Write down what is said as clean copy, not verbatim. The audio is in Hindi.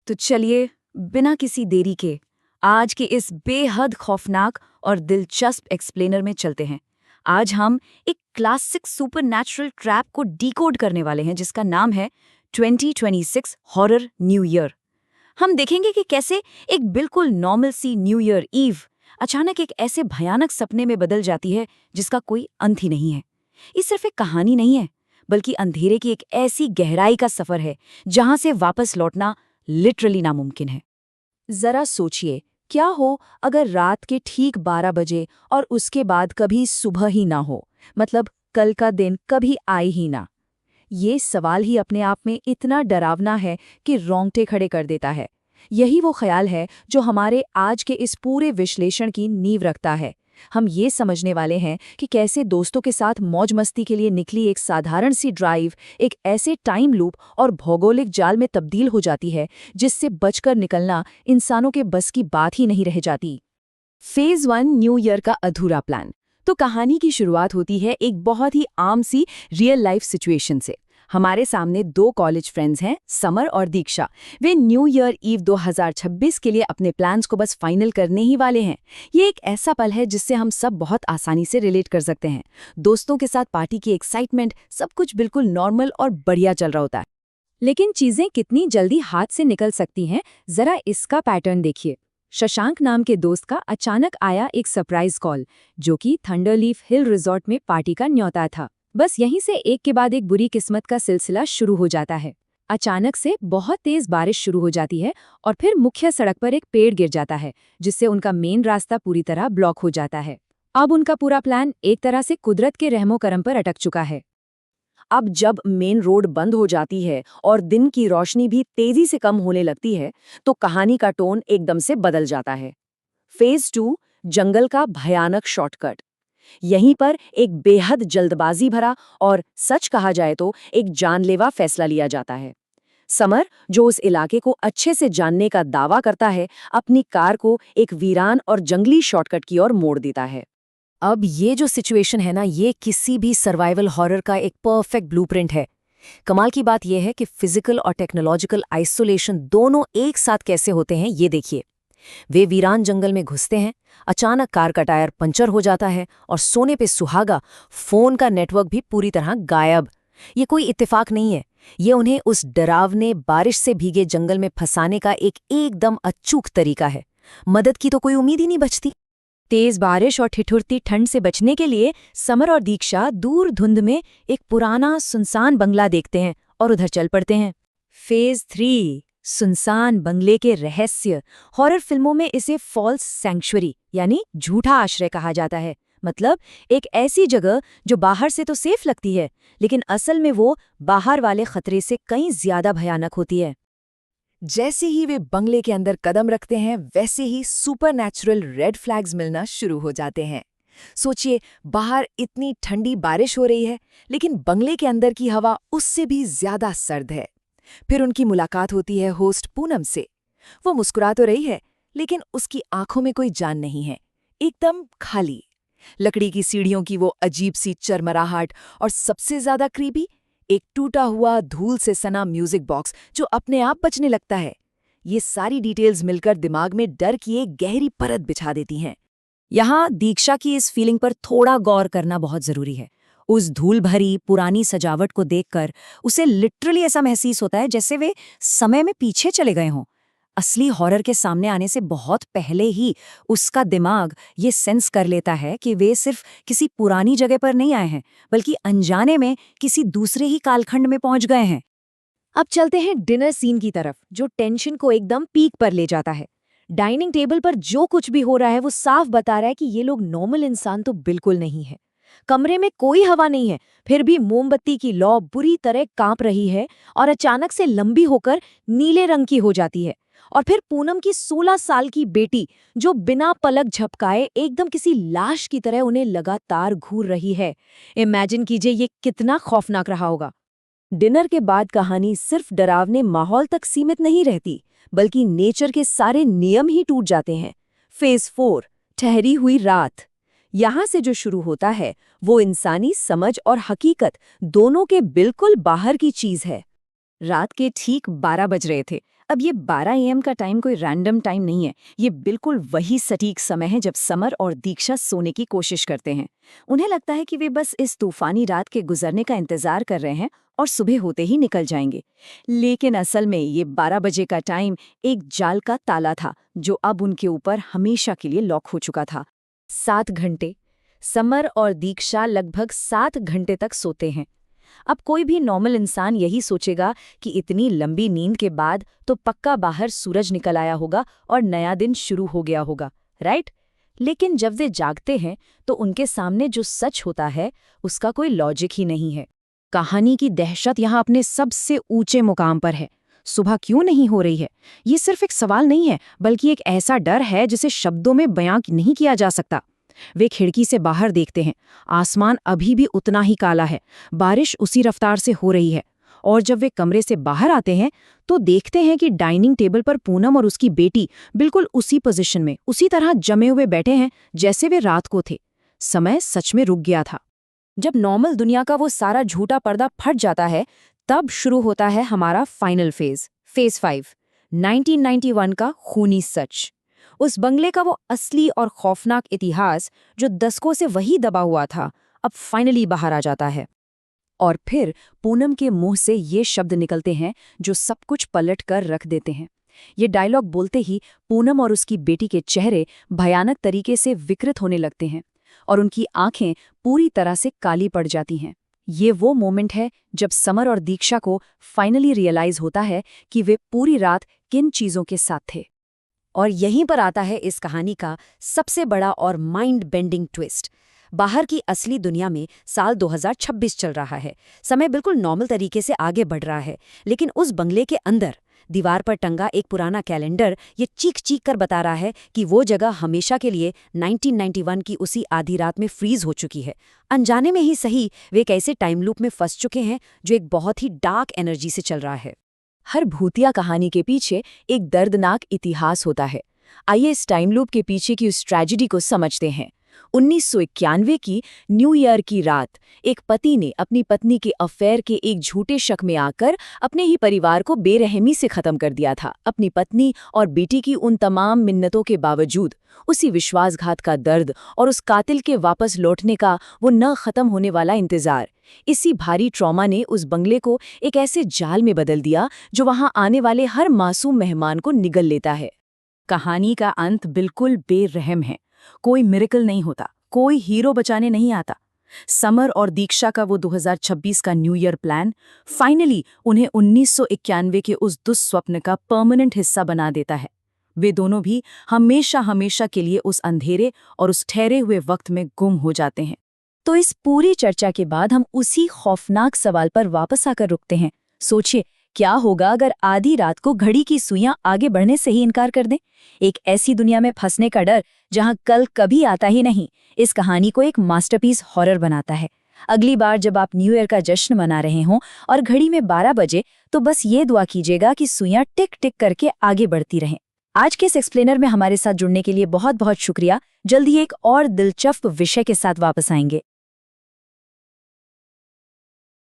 तो चलिए बिना किसी देरी के आज के इस बेहद खौफनाक और दिलचस्प एक्सप्लेनर में चलते हैं। आज हम एक क्लासिक सुपरनैचुरल ट्रैप को डिकोड करने वाले हैं जिसका नाम है 2026 हॉरर न्यू ईयर। हम देखेंगे कि कैसे एक बिल्कुल नॉर्मल सी न्यू ईयर ईव अचानक एक ऐसे भयानक सपने में बदल जाती है जिसका कोई अंत ही नहीं है। ये सिर्फ एक कहानी नहीं है, बल्कि अंधेरे की एक ऐसी गहराई का सफर है जहां से वापस लौटना लिटरली नामुमकिन है। जरा सोचिए, क्या हो अगर रात के ठीक 12 बजे और उसके बाद कभी सुबह ही ना हो, मतलब कल का दिन कभी आए ही ना। ये सवाल ही अपने आप में इतना डरावना है कि रोंगटे खड़े कर देता है। यही वो ख्याल है जो हमारे आज के इस पूरे विश्लेषण की नींव रखता है। हम ये समझने वाले हैं कि कैसे दोस्तों के साथ मौज मस्ती के लिए निकली एक साधारण सी ड्राइव एक ऐसे टाइम लूप और भौगोलिक जाल में तब्दील हो जाती है जिससे बचकर निकलना इंसानों के बस की बात ही नहीं रह जाती। फेज 1 न्यू ईयर का अधूरा प्लान। तो कहानी की शुरुआत होती है एक बहुत ही आम सी रियल लाइफ सिचुएशन से। हमारे सामने दो कॉलेज फ्रेंड्स हैं, समर और दीक्षा। वे न्यू ईयर ईव 2026 के लिए अपने प्लान्स को बस फाइनल करने ही वाले हैं। ये एक ऐसा पल है जिससे हम सब बहुत आसानी से रिलेट कर सकते हैं। दोस्तों के साथ पार्टी की एक्साइटमेंट, सब कुछ बिल्कुल नॉर्मल और बढ़िया चल रहा होता है। लेकिन चीजें कितनी जल्दी हाथ से निकल सकती हैं, जरा इसका पैटर्न देखिए। शशांक नाम के दोस्त का अचानक आया एक सरप्राइज कॉल, जो कि थंडरलीफ हिल रिजॉर्ट में पार्टी का न्योता था। बस यहीं से एक के बाद एक बुरी किस्मत का सिलसिला शुरू हो जाता है। अचानक से बहुत तेज बारिश शुरू हो जाती है और फिर मुख्य सड़क पर एक पेड़ गिर जाता है, जिससे उनका मेन रास्ता पूरी तरह ब्लॉक हो जाता है। अब उनका पूरा प्लान एक तरह से कुदरत के रहमो करम पर अटक चुका है। अब जब मेन रोड बंद हो जाती है और दिन की रोशनी भी तेजी से कम होने लगती है तो कहानी का टोन एकदम से बदल जाता है। फेज 2 जंगल का भयानक शॉर्टकट। यहीं पर एक बेहद जल्दबाजी भरा और सच कहा जाए तो एक जानलेवा फैसला लिया जाता है। समर, जो उस इलाके को अच्छे से जानने का दावा करता है, अपनी कार को एक वीरान और जंगली शॉर्टकट की ओर मोड़ देता है। अब ये जो सिचुएशन है ना, ये किसी भी सर्वाइवल हॉरर का एक परफेक्ट ब्लूप्रिंट है। कमाल की बात यह है कि फिजिकल और टेक्नोलॉजिकल आइसोलेशन दोनों एक साथ कैसे होते हैं, ये देखिए। वे वीरान जंगल में घुसते हैं, अचानक कार का टायर पंचर हो जाता है और सोने पे सुहागा, फोन का नेटवर्क भी पूरी तरह गायब। ये कोई इत्तेफाक नहीं है, ये उन्हें उस डरावने बारिश से भीगे जंगल में फंसाने का एक एकदम अचूक तरीका है। मदद की तो कोई उम्मीद ही नहीं बचती। तेज बारिश और ठिठुरती ठंड से बचने के लिए समर और दीक्षा दूर धुंध में एक पुराना सुनसान बंगला देखते हैं और उधर चल पड़ते हैं। फेज 3 सुनसान बंगले के रहस्य। हॉरर फिल्मों में इसे फॉल्स सैंक्चुअरी यानी झूठा आश्रय कहा जाता है। मतलब एक ऐसी जगह जो बाहर से तो सेफ लगती है, लेकिन असल में वो बाहर वाले खतरे से कहीं ज्यादा भयानक होती है। जैसे ही वे बंगले के अंदर कदम रखते हैं, वैसे ही सुपरनैचुरल रेड फ्लैग्स मिलना शुरू हो जाते हैं। सोचिए, बाहर इतनी ठंडी बारिश हो रही है, लेकिन बंगले के अंदर की हवा उससे भी ज्यादा सर्द है। फिर उनकी मुलाकात होती है होस्ट पूनम से। वो मुस्कुरा तो रही है, लेकिन उसकी आंखों में कोई जान नहीं है, एकदम खाली। लकड़ी की सीढ़ियों की वो अजीब सी चरमराहट, और सबसे ज्यादा क्रीपी, एक टूटा हुआ धूल से सना म्यूजिक बॉक्स जो अपने आप बजने लगता है। ये सारी डिटेल्स मिलकर दिमाग में डर की एक गहरी परत बिछा देती हैं। यहाँ दीक्षा की इस फीलिंग पर थोड़ा गौर करना बहुत जरूरी है। उस धूल भरी पुरानी सजावट को देखकर उसे लिटरली ऐसा महसूस होता है जैसे वे समय में पीछे चले गए हों। असली हॉरर के सामने आने से बहुत पहले ही उसका दिमाग ये सेंस कर लेता है कि वे सिर्फ किसी पुरानी जगह पर नहीं आए हैं, बल्कि अनजाने में किसी दूसरे ही कालखंड में पहुंच गए हैं। अब चलते हैं डिनर सीन की तरफ, जो टेंशन को एकदम पीक पर ले जाता है। डाइनिंग टेबल पर जो कुछ भी हो रहा है वो साफ बता रहा है कि ये लोग नॉर्मल इंसान तो बिल्कुल नहीं है। कमरे में कोई हवा नहीं है, फिर भी मोमबत्ती की लौ बुरी तरह कांप रही है और अचानक से लंबी होकर नीले रंग की हो जाती है। और फिर पूनम की 16 साल की बेटी, जो बिना पलक झपकाए एकदम किसी लाश की तरह उन्हें लगातार घूर रही है। इमेजिन कीजिए ये कितना खौफनाक रहा होगा। डिनर के बाद कहानी सिर्फ डरावने माहौल तक सीमित नहीं रहती, बल्कि नेचर के सारे नियम ही टूट जाते हैं। फेज 4 ठहरी हुई रात। यहाँ से जो शुरू होता है वो इंसानी समझ और हकीकत दोनों के बिल्कुल बाहर की चीज है। रात के ठीक 12 बज रहे थे। अब ये 12 AM का टाइम कोई रैंडम टाइम नहीं है, ये बिल्कुल वही सटीक समय है जब समर और दीक्षा सोने की कोशिश करते हैं। उन्हें लगता है कि वे बस इस तूफानी रात के गुजरने का इंतजार कर रहे हैं और सुबह होते ही निकल जाएंगे। लेकिन असल में ये 12 बजे का टाइम एक जाल का ताला था जो अब उनके ऊपर हमेशा के लिए लॉक हो चुका था। 7 घंटे। समर और दीक्षा लगभग 7 घंटे तक सोते हैं। अब कोई भी नॉर्मल इंसान यही सोचेगा कि इतनी लंबी नींद के बाद तो पक्का बाहर सूरज निकल आया होगा और नया दिन शुरू हो गया होगा, राइट? लेकिन जब वे जागते हैं तो उनके सामने जो सच होता है उसका कोई लॉजिक ही नहीं है। कहानी की दहशत यहाँ अपने सबसे ऊंचे मुकाम पर है। सुबह क्यों नहीं हो रही है? ये सिर्फ एक सवाल नहीं है, बल्कि एक ऐसा डर है जिसे शब्दों में बयां नहीं किया जा सकता। वे खिड़की से बाहर देखते हैं। आसमान अभी भी उतना ही काला है, बारिश उसी रफ्तार से हो रही है। और जब वे कमरे से बाहर आते हैं तो देखते हैं कि डाइनिंग टेबल पर पूनम और उसकी बेटी बिल्कुल उसी पोजीशन में, उसी तरह जमे हुए बैठे हैं जैसे वे रात को थे। समय सच में रुक गया था। जब नॉर्मल दुनिया का वो सारा झूठा पर्दा फट जाता है, तब शुरू होता है हमारा फाइनल फेज 5, 1991 का खूनी सच। उस बंगले का वो असली और खौफनाक इतिहास जो दशकों से वही दबा हुआ था, अब फाइनली बाहर आ जाता है। और फिर पूनम के मुंह से ये शब्द निकलते हैं जो सब कुछ पलट कर रख देते हैं। ये डायलॉग बोलते ही पूनम और उसकी बेटी के चेहरे भयानक तरीके से विकृत होने लगते हैं और उनकी आंखें पूरी तरह से काली पड़ जाती हैं। ये वो मोमेंट है जब समर और दीक्षा को फाइनली रियलाइज होता है कि वे पूरी रात किन चीजों के साथ थे। और यहीं पर आता है इस कहानी का सबसे बड़ा और माइंड बेंडिंग ट्विस्ट। बाहर की असली दुनिया में साल 2026 चल रहा है। समय बिल्कुल नॉर्मल तरीके से आगे बढ़ रहा है, लेकिन उस बंगले के अंदर दीवार पर टंगा एक पुराना कैलेंडर ये चीख कर बता रहा है कि वो जगह हमेशा के लिए 1991 की उसी आधी रात में फ्रीज हो चुकी है। अनजाने में ही सही, वे कैसे टाइम लूप में फंस चुके हैं जो एक बहुत ही डार्क एनर्जी से चल रहा है। हर भूतिया कहानी के पीछे एक दर्दनाक इतिहास होता है। आइए इस टाइम लूप के पीछे की उस ट्रेजेडी को समझते हैं। 1991 की न्यू ईयर की रात एक पति ने अपनी पत्नी के अफेयर के एक झूठे शक में आकर अपने ही परिवार को बेरहमी से खत्म कर दिया था। अपनी पत्नी और बेटी की उन तमाम मिन्नतों के बावजूद, उसी विश्वासघात का दर्द और उस कातिल के वापस लौटने का वो न खत्म होने वाला इंतजार, इसी भारी ट्रॉमा ने उस बंगले को एक ऐसे जाल में बदल दिया जो वहां आने वाले हर मासूम मेहमान को निगल लेता है। कहानी का अंत बिल्कुल बेरहम है। कोई मिरेकल नहीं होता, कोई हीरो बचाने नहीं आता। समर और दीक्षा का वो 2026 का न्यू ईयर प्लान फाइनली उन्हें 1991 के उस दुस्वप्न का परमानेंट हिस्सा बना देता है। वे दोनों भी हमेशा हमेशा के लिए उस अंधेरे और उस ठहरे हुए वक्त में गुम हो जाते हैं। तो इस पूरी चर्चा के बाद हम उसी खौफनाक सवाल पर वापस आकर रुकते हैं। सोचिए, क्या होगा अगर आधी रात को घड़ी की सुइयां आगे बढ़ने से ही इनकार कर दें? एक ऐसी दुनिया में फंसने का डर जहां कल कभी आता ही नहीं, इस कहानी को एक मास्टरपीस हॉरर बनाता है। अगली बार जब आप न्यू ईयर का जश्न मना रहे हों और घड़ी में 12 बजे, तो बस ये दुआ कीजिएगा कि सुइयां टिक टिक करके आगे बढ़ती रहें। आज के इस एक्सप्लेनर में हमारे साथ जुड़ने के लिए बहुत बहुत शुक्रिया। जल्दी एक और दिलचस्प विषय के साथ वापस आएंगे।